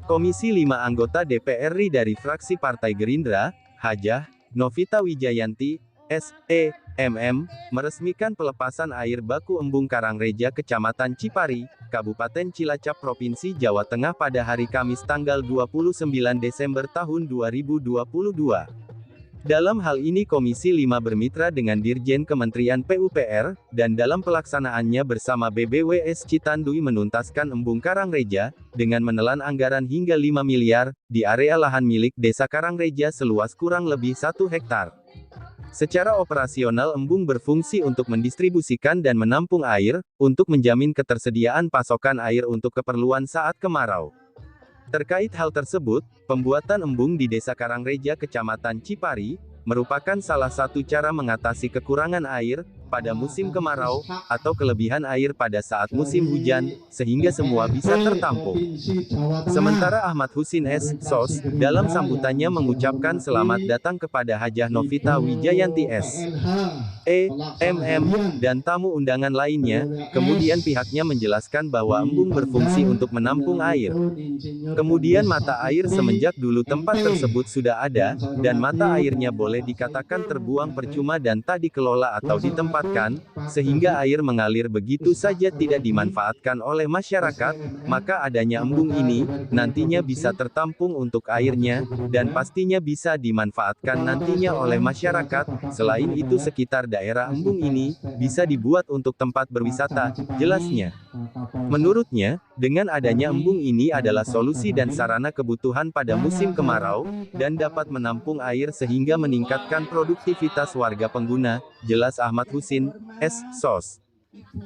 Komisi 5 anggota DPR RI dari fraksi Partai Gerindra, Hajah Novita Wijayanti, S.E.M.M., meresmikan pelepasan air baku Embung Karangreja Kecamatan Cipari, Kabupaten Cilacap Provinsi Jawa Tengah pada hari Kamis tanggal 29 Desember tahun 2022. Dalam hal ini Komisi 5 bermitra dengan Dirjen Kementerian PUPR, dan dalam pelaksanaannya bersama BBWS Citandui menuntaskan Embung Karangreja, dengan menelan anggaran hingga 5 miliar, di area lahan milik Desa Karangreja seluas kurang lebih 1 hektar. Secara operasional embung berfungsi untuk mendistribusikan dan menampung air, untuk menjamin ketersediaan pasokan air untuk keperluan saat kemarau. Terkait hal tersebut, pembuatan embung di Desa Karangreja Kecamatan Cipari, merupakan salah satu cara mengatasi kekurangan air, pada musim kemarau, atau kelebihan air pada saat musim hujan, sehingga semua bisa tertampung. Sementara Ahmad Husin S.Sos, dalam sambutannya mengucapkan selamat datang kepada Hajah Novita Wijayanti S.E.M.M., dan tamu undangan lainnya, kemudian pihaknya menjelaskan bahwa embung berfungsi untuk menampung air. Kemudian mata air semenjak dulu tempat tersebut sudah ada, dan mata airnya boleh dikatakan terbuang percuma dan tak dikelola atau ditempatkan, sehingga air mengalir begitu saja tidak dimanfaatkan oleh masyarakat, maka adanya embung ini, nantinya bisa tertampung untuk airnya, dan pastinya bisa dimanfaatkan nantinya oleh masyarakat. Selain itu sekitar daerah embung ini, bisa dibuat untuk tempat berwisata, jelasnya. Menurutnya, dengan adanya embung ini adalah solusi dan sarana kebutuhan pada musim kemarau, dan dapat menampung air sehingga meningkatkan produktivitas warga pengguna, jelas Ahmad Husin S.Sos.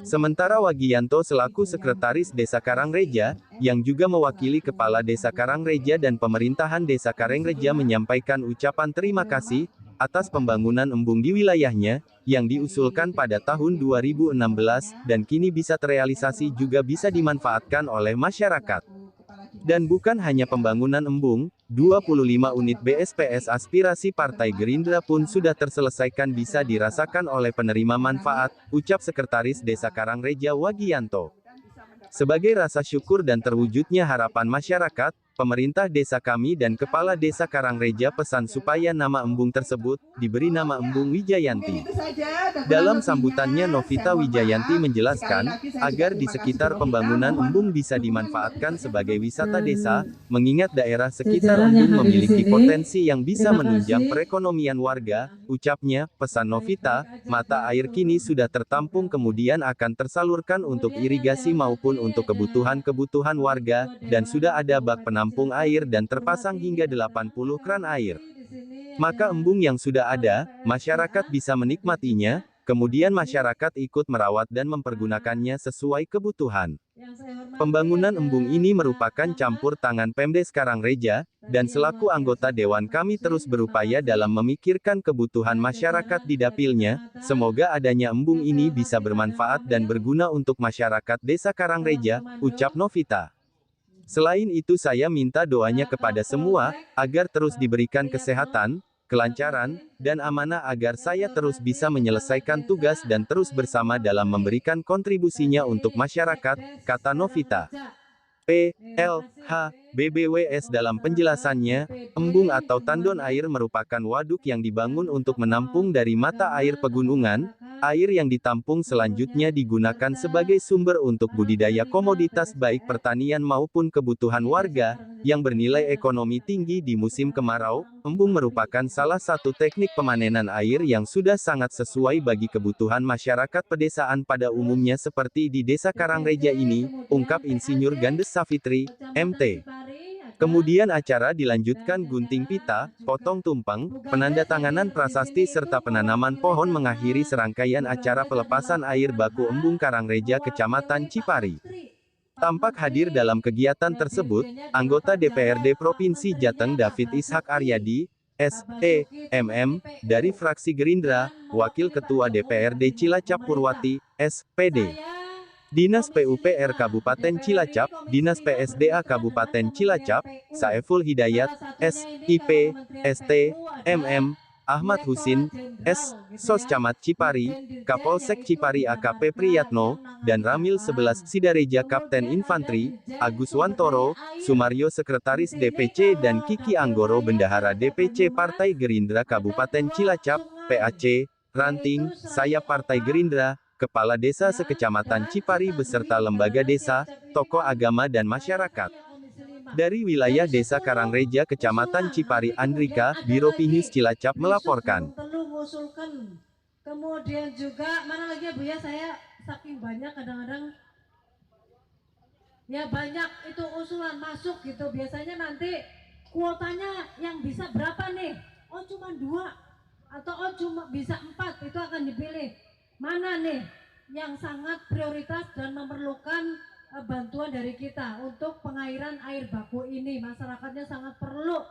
Sementara Wagiyanto selaku Sekretaris Desa Karangreja, yang juga mewakili Kepala Desa Karangreja dan Pemerintahan Desa Karangreja menyampaikan ucapan terima kasih, atas pembangunan embung di wilayahnya, yang diusulkan pada tahun 2016, dan kini bisa terrealisasi juga bisa dimanfaatkan oleh masyarakat. Dan bukan hanya pembangunan embung, 25 unit BSPS aspirasi Partai Gerindra pun sudah terselesaikan bisa dirasakan oleh penerima manfaat, ucap Sekretaris Desa Karangreja Wagiyanto. Sebagai rasa syukur dan terwujudnya harapan masyarakat, pemerintah desa kami dan Kepala Desa Karangreja pesan supaya nama embung tersebut, diberi nama Embung Wijayanti. Dalam sambutannya Novita Wijayanti menjelaskan, agar di sekitar pembangunan embung bisa dimanfaatkan sebagai wisata desa, mengingat daerah sekitar embung memiliki potensi yang bisa menunjang perekonomian warga, ucapnya, pesan Novita, mata air kini sudah tertampung kemudian akan tersalurkan untuk irigasi maupun untuk kebutuhan-kebutuhan warga, dan sudah ada bak penampung air dan terpasang hingga 80 kran air. Maka embung yang sudah ada, masyarakat bisa menikmatinya, kemudian masyarakat ikut merawat dan mempergunakannya sesuai kebutuhan. Pembangunan embung ini merupakan campur tangan Pemdes Karangreja, dan selaku anggota Dewan kami terus berupaya dalam memikirkan kebutuhan masyarakat di dapilnya, semoga adanya embung ini bisa bermanfaat dan berguna untuk masyarakat Desa Karangreja, ucap Novita. Selain itu saya minta doanya kepada semua, agar terus diberikan kesehatan, kelancaran, dan amanah agar saya terus bisa menyelesaikan tugas dan terus bersama dalam memberikan kontribusinya untuk masyarakat, kata Novita. BBWS dalam penjelasannya, embung atau tandon air merupakan waduk yang dibangun untuk menampung dari mata air pegunungan. Air yang ditampung selanjutnya digunakan sebagai sumber untuk budidaya komoditas baik pertanian maupun kebutuhan warga, yang bernilai ekonomi tinggi di musim kemarau. Embung merupakan salah satu teknik pemanenan air yang sudah sangat sesuai bagi kebutuhan masyarakat pedesaan pada umumnya seperti di Desa Karangreja ini, ungkap Insinyur Gandes Safitri, MT. Kemudian acara dilanjutkan gunting pita, potong tumpeng, penandatanganan prasasti serta penanaman pohon mengakhiri serangkaian acara pelepasan air baku Embung Karangreja Kecamatan Cipari. Tampak hadir dalam kegiatan tersebut, anggota DPRD Provinsi Jateng David Ishak Aryadi, S.E.M.M., dari fraksi Gerindra, Wakil Ketua DPRD Cilacap Purwati, S.Pd. Dinas PUPR Kabupaten Cilacap, Dinas PSDA Kabupaten Cilacap, Saiful Hidayat, SIP, ST, MM, Ahmad Husin, Sos Camat Cipari, Kapolsek Cipari AKP Priyatno, dan Ramil 11 Sidareja Kapten Infanteri, Agus Wantoro, Sumaryo Sekretaris DPC dan Kiki Anggoro Bendahara DPC Partai Gerindra Kabupaten Cilacap, PAC, Ranting, Sayap Partai Gerindra, Kepala Desa Sekecamatan Cipari beserta lembaga desa, tokoh agama dan masyarakat. Dari wilayah Desa Karangreja Kecamatan Cipari Andrika, Biro Pinus Cilacap melaporkan. Kemudian juga, mana lagi ya Bu ya, saya saking banyak kadang-kadang, ya banyak itu usulan masuk gitu, biasanya nanti kuotanya yang bisa berapa nih? Oh cuma 2, atau oh cuma bisa 4, itu akan dipilih. Mana nih yang sangat prioritas dan memerlukan bantuan dari kita untuk pengairan air baku ini. Masyarakatnya sangat perlu,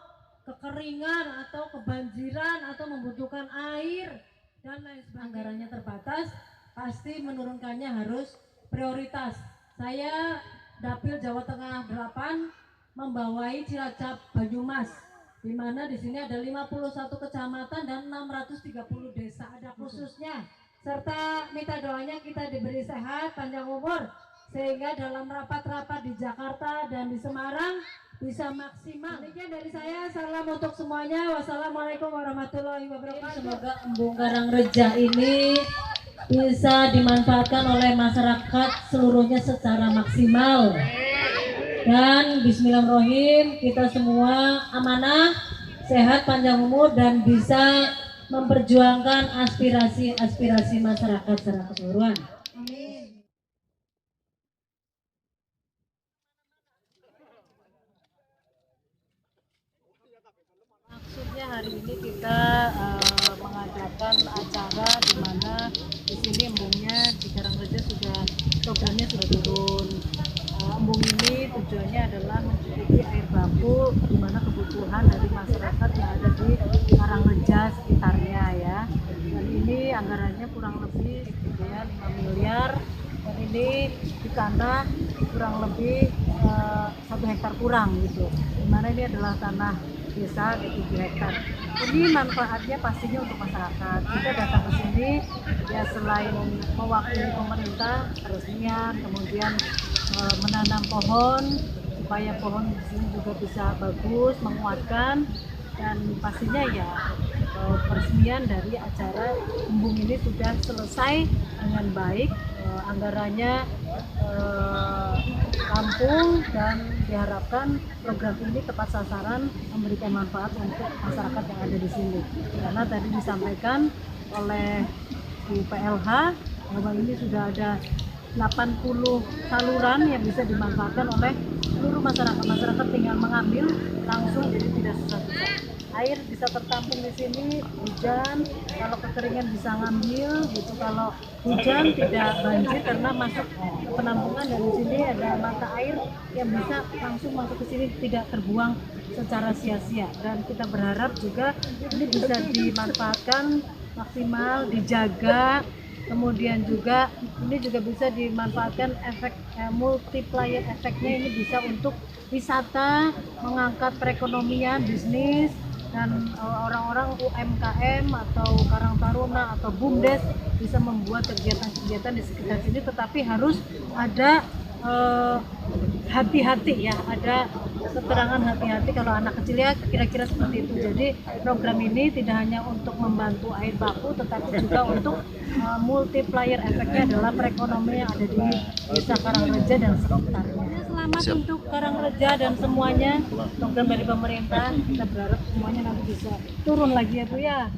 kekeringan atau kebanjiran atau membutuhkan air dan lain sebagainya. Anggarannya terbatas, pasti menurunkannya harus prioritas. Saya Dapil Jawa Tengah 8 membawai Cilacap Banyumas, di mana di sini ada 51 kecamatan dan 630 desa, ada khususnya. Serta minta doanya kita diberi sehat, panjang umur, sehingga dalam rapat-rapat di Jakarta dan di Semarang bisa maksimal. Demikian dari saya, salam untuk semuanya. Wassalamualaikum warahmatullahi wabarakatuh. Semoga Embung Karangreja ini bisa dimanfaatkan oleh masyarakat seluruhnya secara maksimal. Dan bismillahirrahmanirrahim, kita semua amanah, sehat, panjang umur, dan bisa memperjuangkan aspirasi masyarakat secara keseluruhan. Amin. Maksudnya hari ini kita mengadakan acara di mana di sini embungnya di Karangreja programnya sudah turun. Embung ini tujuannya adalah mencukupi air baku di mana kebutuhan dari masyarakat yang ada di Karangreja sekitarnya ya. Dan ini anggarannya kurang lebih ya 5 miliar. Dan ini di tanah kurang lebih 1 hektar kurang gitu. Dimana ini adalah tanah desa 7 hektar. Ini manfaatnya pastinya untuk masyarakat. Kita datang ke sini ya selain mewakili pemerintah, peresmian, kemudian menanam pohon supaya pohon di sini juga bisa bagus, menguatkan, dan pastinya ya peresmian dari acara embung ini sudah selesai dengan baik. Anggarannya rampung dan diharapkan program ini tepat sasaran, memberikan manfaat untuk masyarakat yang ada di sini. Karena tadi disampaikan oleh di PLH bahwa ini sudah ada 80 saluran yang bisa dimanfaatkan oleh seluruh masyarakat. Masyarakat tinggal mengambil langsung, jadi tidak susah-susah. Air bisa tertampung di sini, hujan, kalau kekeringan bisa ngambil gitu. Kalau hujan tidak banjir karena masuk penampungan, dan di sini ada mata air yang bisa langsung masuk ke sini, tidak terbuang secara sia-sia. Dan kita berharap juga ini bisa dimanfaatkan maksimal, dijaga. Kemudian juga ini juga bisa dimanfaatkan efek multiplier efeknya, ini bisa untuk wisata, mengangkat perekonomian, bisnis, dan orang-orang UMKM atau Karang Taruna atau BUMDes bisa membuat kegiatan-kegiatan di sekitar sini, tetapi harus ada hati-hati ya, ada keterangan hati-hati kalau anak kecil ya, kira-kira seperti itu. Jadi program ini tidak hanya untuk membantu air baku, tetapi juga untuk multiplier efeknya adalah perekonomian yang ada di Desa Karangreja dan sekitarnya. Selamat untuk Karangreja dan semuanya, program dari pemerintah, kita berharap semuanya nanti bisa turun lagi ya Bu ya.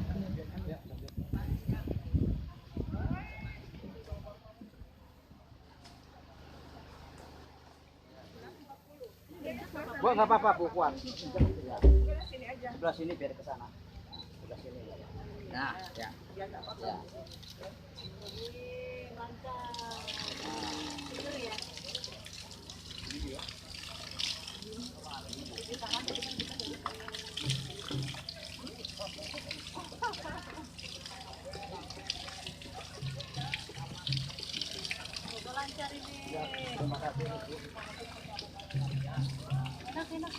Bu, nggak apa-apa Bu, kuat. Sebelah sini biar ke sana. Sebelah sini. Nah, ya. Ya. lancar ini. Ya, terima kasih Bu. Enak.